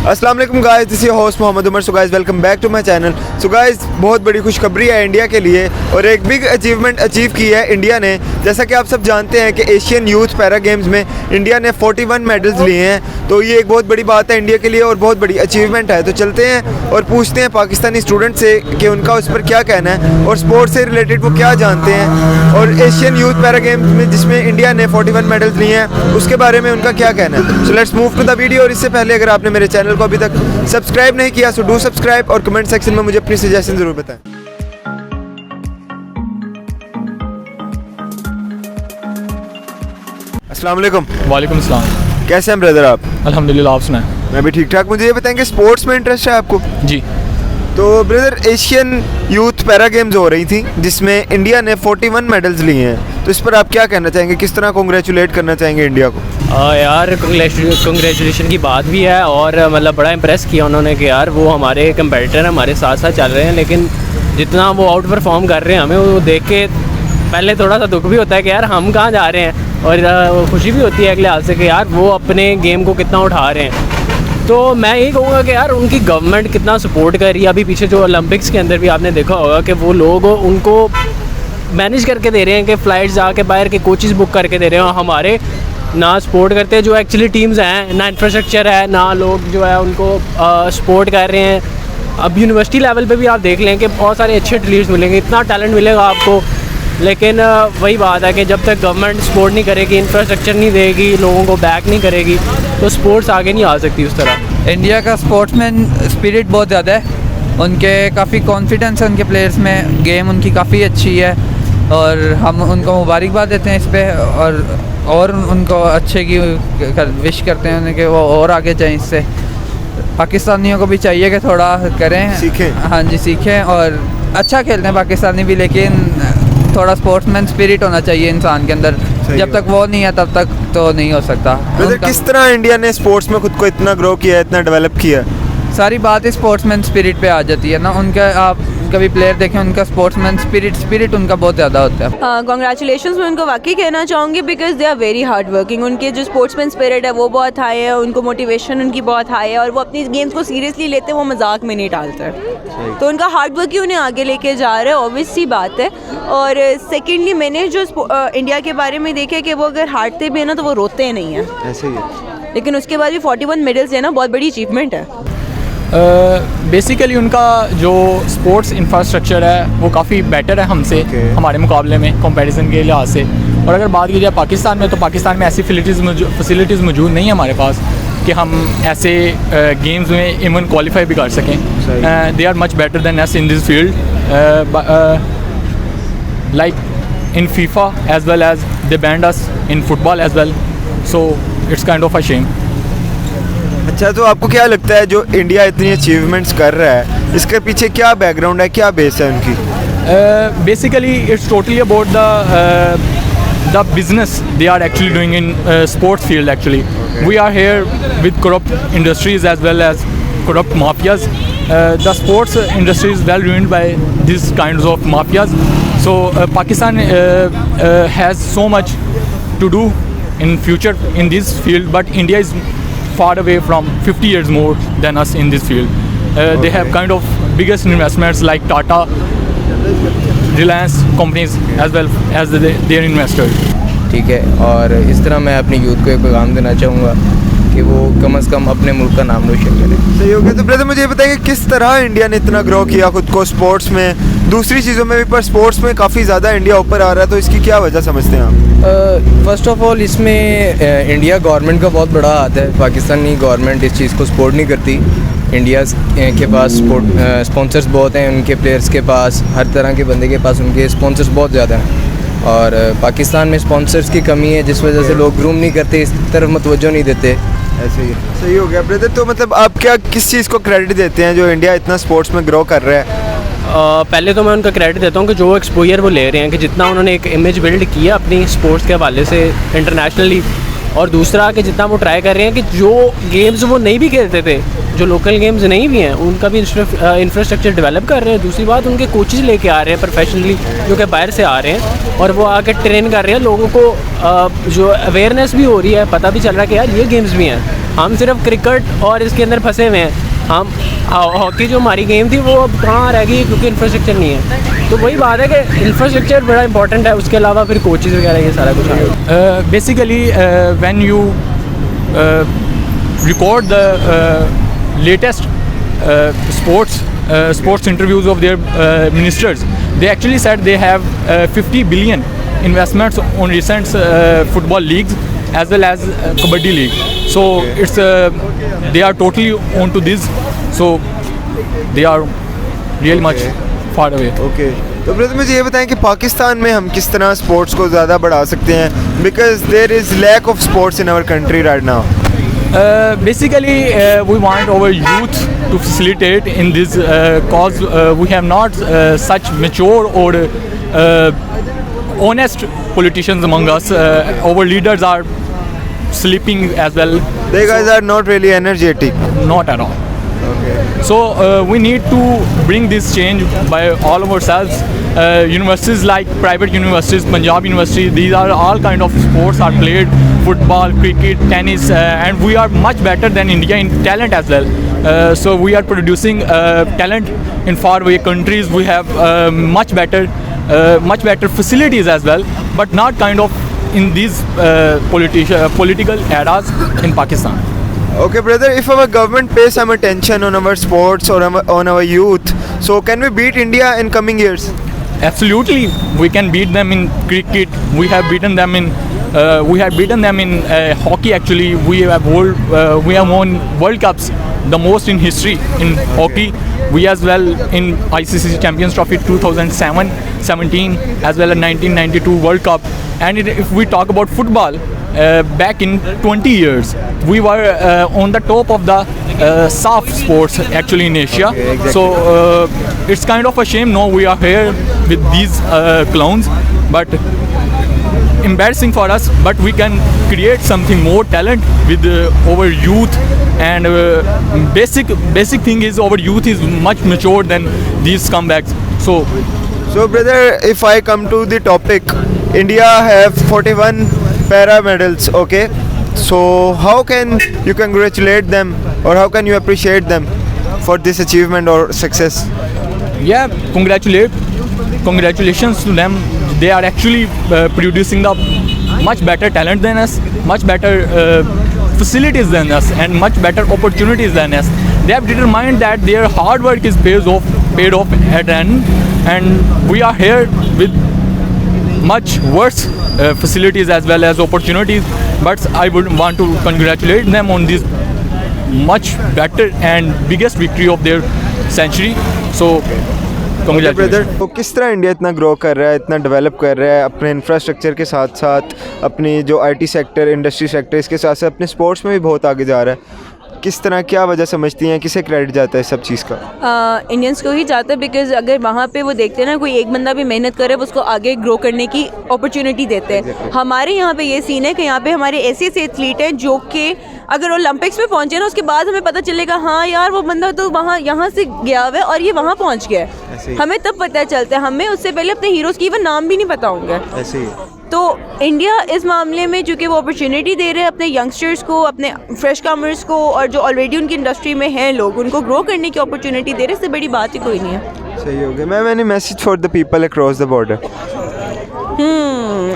अस्सलाम वालेकुम guys, this is your host Mohammad Umar. So guys, welcome back to my channel. So guys, बहुत बड़ी खुशखबरी है इंडिया के लिए और एक बिग अचीवमेंट अचीव की है इंडिया ने। जैसा कि आप सब जानते हैं कि एशियन यूथ पैरा गेम्स में इंडिया ने 41 मेडल्स लिए हैं, तो ये एक बहुत बड़ी बात है इंडिया के लिए और बहुत बड़ी अचीवमेंट है। तो चलते हैं और पूछते हैं पाकिस्तानी स्टूडेंट से कि उनका उस पर क्या कहना है और स्पोर्ट्स से रिलेटेड वो क्या जानते हैं और एशियन यूथ पैरा गेम्स में जिसमें इंडिया ने 41 मेडल्स लिए हैं उसके बारे में उनका क्या कहना है। So let's move to the video. और इससे पहले अगर आपने मेरे चैनल को अभी तक सब्सक्राइब नहीं किया सो डू सब्सक्राइब और कमेंट सेक्शन में मुझे अपनी सजेशन जरूर बताएं। अस्सलाम वालेकुम। वालेकुम अस्सलाम। कैसे हैं ब्रदर आप? अल्हम्दुलिल्लाह, आप सुनाएं। मैं भी ठीक ठाक। मुझे ये बताएं कि स्पोर्ट्स में इंटरेस्ट है आपको? जी। तो brother, Asian youth para games हो रही थी जिसमें इंडिया ने 41 मेडल्स लिए हैं, तो इस पर आप क्या कहना चाहेंगे? किस तरह कॉन्ग्रेचुलेट करना चाहेंगे इंडिया को? यार कंग्रेचुलेशन की बात भी है और मतलब बड़ा इम्प्रेस किया उन्होंने कि यार वो हमारे कंपेटिटर हमारे साथ साथ चल रहे हैं, लेकिन जितना वो आउट परफॉर्म कर रहे हैं हमें वो देख के पहले थोड़ा सा दुख भी होता है कि यार हम कहाँ जा रहे हैं, और खुशी भी होती है अगले हाल से कि यार वो अपने गेम को कितना उठा रहे हैं। तो मैं यही कहूँगा कि यार उनकी गवर्नमेंट कितना सपोर्ट कर रही है। अभी पीछे जो ओलंपिक्स के अंदर भी आपने देखा होगा कि वो लोग उनको मैनेज करके दे रहे हैं कि फ़्लाइट्स आके बाहर के कोचेज़ बुक करके दे रहे हैं, और हमारे ना सपोर्ट करते हैं जो एक्चुअली टीम्स हैं, ना इंफ्रास्ट्रक्चर है, ना लोग जो है उनको सपोर्ट कर रहे हैं। अब यूनिवर्सिटी लेवल पे भी आप देख लें कि बहुत सारे अच्छे एथलीट्स मिलेंगे, इतना टैलेंट मिलेगा आपको, लेकिन वही बात है कि जब तक गवर्नमेंट सपोर्ट नहीं करेगी, इंफ्रास्ट्रक्चर नहीं देगी, लोगों को बैक नहीं करेगी, तो स्पोर्ट्स आगे नहीं आ सकती उस तरह। इंडिया का स्पोर्ट्समैन स्पिरिट बहुत ज़्यादा है, उनके काफ़ी कॉन्फिडेंस है उनके प्लेयर्स में, गेम उनकी काफ़ी अच्छी है और हम उनको मुबारकबाद देते हैं इस पर और उनको अच्छे की विश करते हैं उन्हें कि वो और आगे जाएं। इससे पाकिस्तानियों को भी चाहिए कि थोड़ा करें, सीखें। हाँ जी, सीखें और अच्छा खेलते हैं पाकिस्तानी भी, लेकिन थोड़ा स्पोर्ट्समैन स्पिरिट होना चाहिए इंसान के अंदर। जब तक वो नहीं है तब तक तो नहीं हो सकता। किस तरह इंडिया ने स्पोर्ट्स में खुद को इतना ग्रो किया है, इतना डेवलप किया है? सारी बात स्पोर्ट्समैन स्पिरिट पे आ जाती है ना। उनका आप कभी प्लेयर देखें, उनका स्पोर्ट्समैन स्पिरिट उनका बहुत ज़्यादा होता है। कॉन्ग्रेचुलेशंस मैं उनको वाकई कहना चाहूँगी because they are very hard working. उनके जो स्पोर्ट्समैन स्पिरिट है वो बहुत हाई है, उनको मोटिवेशन उनकी बहुत हाई है और वो अपनी गेम्स को सीरियसली लेते हैं, वो मजाक में नहीं डालते। तो उनका हार्ड वर्क ही उन्हें आगे लेके जा रहा है, ऑब्वियस सी बात है। और सेकेंडली मैंने जो इंडिया के बारे में देखा कि वो अगर हारते भी है ना तो वो रोते नहीं हैं, ऐसे ही है। लेकिन उसके बाद भी 41 मेडल्स है ना, बहुत बड़ी अचीवमेंट है। बेसिकली उनका जो स्पोर्ट्स इंफ्रास्ट्रक्चर है वो काफ़ी बेटर है हमसे, हमारे मुकाबले में कंपैरिजन के लिहाज से। और अगर बात की जाए पाकिस्तान में, तो पाकिस्तान में ऐसी फैसिलिटीज़ मौजूद नहीं है हमारे पास कि हम ऐसे गेम्स में इवन क्वालिफाई भी कर सकें। They are much better than us in this field, like in FIFA as well as they band us in football as well, so it's kind of a shame. अच्छा, तो आपको क्या लगता है जो इंडिया इतनी अचीवमेंट्स कर रहा है इसके पीछे क्या बैकग्राउंड है, क्या बेस है उनकी? Basically it's totally about the business they are actually doing in sports field. Actually we are here with corrupt industries as well as corrupt mafias. The sports industry is well ruined by these kinds of mafias, so Pakistan has so much to do in future in this field, but India is far away from 50 years more than us in this field. They have kind of biggest investments like Tata, Reliance companies as well as their investors. ठीक है, और इस तरह मैं अपनी youth को एक पैगाम देना चाहूँगा कि वो कम से कम अपने मुल्क का नाम रोशन करें। सही हो गया। तो ब्रदर मुझे ये बताइए किस तरह इंडिया ने इतना ग्रो किया खुद को स्पोर्ट्स में, दूसरी चीज़ों में भी, पर स्पोर्ट्स में काफ़ी ज़्यादा इंडिया ऊपर आ रहा है, तो इसकी क्या वजह समझते हैं आप? फर्स्ट ऑफ ऑल इसमें इंडिया गवर्नमेंट का बहुत बड़ा हाथ है। पाकिस्तानी गवर्नमेंट इस चीज़ को सपोर्ट नहीं करती। इंडिया के पास स्पॉन्सर्स बहुत हैं, उनके प्लेयर्स के पास, हर तरह के बंदे के पास उनके स्पॉन्सर्स बहुत ज़्यादा हैं, और पाकिस्तान में स्पॉन्सर्स की कमी है जिस वजह से लोग ग्रूम नहीं करते, इस तरफ मतवज्जो नहीं देते। ऐसे ही सही हो गया ब्रदर। तो मतलब आप क्या किस चीज़ को क्रेडिट देते हैं जो इंडिया इतना स्पोर्ट्स में ग्रो कर रहा है? पहले तो मैं उनका क्रेडिट देता हूँ कि जो एक्सपोजर वो ले रहे हैं, कि जितना उन्होंने एक इमेज बिल्ड किया अपनी स्पोर्ट्स के हवाले से इंटरनेशनली, और दूसरा कि जितना वो ट्राई कर रहे हैं कि जो गेम्स वो नहीं भी खेलते थे, जो लोकल गेम्स नहीं भी हैं, उनका भी इंफ्रास्ट्रक्चर डेवलप कर रहे हैं। दूसरी बात, उनके कोचेस लेके आ रहे हैं प्रोफेशनली जो कि बाहर से आ रहे हैं, और वो आके ट्रेन कर रहे हैं लोगों को, जो अवेयरनेस भी हो रही है, पता भी चल रहा है कि यार ये गेम्स भी हैं। हम सिर्फ क्रिकेट और इसके अंदर फंसे हुए हैं। हम हॉकी जो हमारी गेम थी वो अब कहाँ रह गई, क्योंकि इंफ्रास्ट्रक्चर नहीं है। तो वही बात है कि इंफ्रास्ट्रक्चर बड़ा इंपॉर्टेंट है, उसके अलावा फिर कोचेज़ वगैरह ये सारा कुछ है। Basically, when you record the latest sports interviews of their ministers, they actually said they have 50 billion investments on recent football leagues as well as Kabaddi League. So it's they are totally onto this. So they are really much far away. Okay तो brother मुझे ये बताएं कि पाकिस्तान में हम किस तरह sports को ज़्यादा बढ़ा सकते हैं, because there is lack of sports in our country right now. Basically, we want our youth to facilitate in this cause we have not such mature or honest politicians among us. Our leaders are sleeping as well. They guys are not really energetic. Not at all. So we need to bring this change by all of ourselves. Universities like private universities, Punjab University, these are all kind of sports are played, football, cricket, tennis, and we are much better than India in talent as well. So we are producing talent in far away countries. We have much better facilities as well, but not kind of in these political eras in Pakistan. Okay, brother, if our government pays some attention on our sports or on our youth, so can we beat India in coming years? Absolutely, we can beat them in cricket. We have beaten them in hockey. Actually, we have won World Cups, the most in history in hockey. We as well in ICC Champions Trophy 2007, 17, as well as 1992 World Cup. And if we talk about football, back in 20 years, we were on the top of the soft sports actually in Asia. Okay, exactly. So it's kind of a shame. No, we are here with these clowns, but embarrassing for us. But we can create something more talent with our youth. And basic thing is our youth is much mature than these scumbags. So brother, if I come to the topic, India have 41 para medals, okay? So how can you congratulate them or how can you appreciate them for this achievement or success? Yeah, congratulations to them. They are actually producing the much better talent than us, much better facilities than us, and much better opportunities than us. They have determined that their hard work is paid off at the end, and we are here with much worse facilities as well as opportunities. But I would want to congratulate them on this much better and biggest victory of their century. So congratulations. Brother, तो किस तरह India इतना grow कर रहा है, इतना develop कर रहा है अपने इंफ्रास्ट्रक्चर के साथ साथ, अपनी जो आईटी सेक्टर, इंडस्ट्री सेक्टर, इसके साथ साथ अपने स्पोर्ट्स में भी बहुत आगे जा रहा है. किस तरह, क्या वजह समझती हैं, किसे क्रेडिट जाता है सब चीज़ का? इंडियंस को ही जाता है, बिकॉज अगर वहाँ पे वो देखते हैं ना कोई एक बंदा भी मेहनत करे उसको आगे ग्रो करने की अपॉर्चुनिटी देते हैं. हमारे यहाँ पे ये सीन है कि यहाँ पे हमारे ऐसे एथलीट हैं जो कि अगर ओलंपिक्स में पहुँचे ना उसके बाद हमें पता चलेगा हाँ यार वो बंदा तो वहाँ यहाँ से गया हुआ है और ये वहाँ पहुँच गया है. हमें तब पता चलता है, हमें उससे पहले अपने हीरोज़ की इवन नाम भी नहीं पता होंगे. ऐसे ही. तो इंडिया इस मामले में चूँकि वो अपॉर्चुनिटी दे रहे हैं अपने यंगस्टर्स को, अपने फ्रेश कमर्स को, और जो ऑलरेडी उनकी इंडस्ट्री में हैं लोग उनको ग्रो करने की अपॉर्चुनिटी दे रहे हैं, इससे बड़ी बात ही कोई नहीं है. सही हो गया. Ma'am, any message for the people across the border?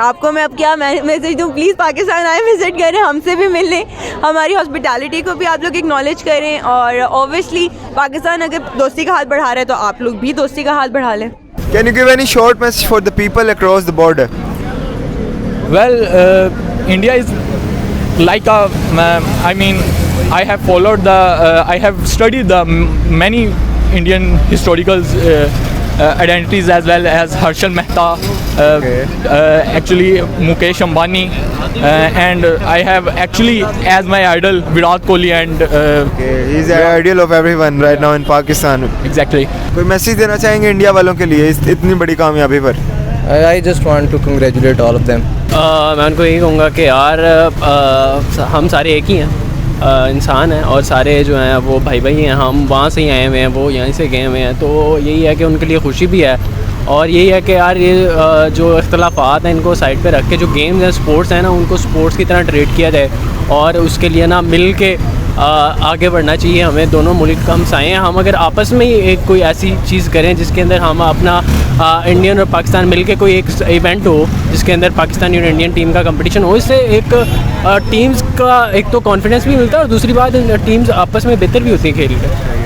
आपको मैं अब क्या मैसेज दूँ? प्लीज़ पाकिस्तान आए, विजिट करें, हमसे भी मिलें, हमारी हॉस्पिटैलिटी को भी आप लोग एक्नॉलेज करें. और ऑब्वियसली पाकिस्तान अगर दोस्ती का हाथ बढ़ा रहा है तो आप लोग भी दोस्ती का हाथ बढ़ा लें. Can you give any short message for the people across the border? Well, India is like I mean, I have followed I have studied the many Indian historical identities as well as Harshal Mehta, actually Mukesh Ambani, and I have actually as my idol Virat Kohli, and he's the ideal of everyone right now in Pakistan. Exactly. कोई message देना चाहेंगे India वालों के लिए इतनी बड़ी कामयाबी पर? I just want to congratulate all of them. मैं उनको यही कहूँगा कि यार हम सारे एक ही हैं, इंसान हैं, और सारे जो हैं वो भाई हैं. हम वहाँ से ही आए हुए हैं, वो यहीं से गए हुए हैं, तो यही है कि उनके लिए खुशी भी है और यही है कि यार ये जो इख्तलाफात हैं इनको साइड पे रख के जो गेम्स हैं स्पोर्ट्स हैं ना उनको स्पोर्ट्स की तरह ट्रीट किया जाए और उसके लिए ना मिल के आगे बढ़ना चाहिए हमें। दोनों मुल्क हम साए हैं, हम अगर आपस में ही एक कोई ऐसी चीज़ करें जिसके अंदर हम अपना इंडियन और पाकिस्तान मिल के कोई एक इवेंट हो जिसके अंदर पाकिस्तानी और इंडियन टीम का कंपटीशन हो, इससे एक टीम्स का एक तो कॉन्फिडेंस भी मिलता है और दूसरी बात टीम्स आपस में बेहतर भी होती है खेल के।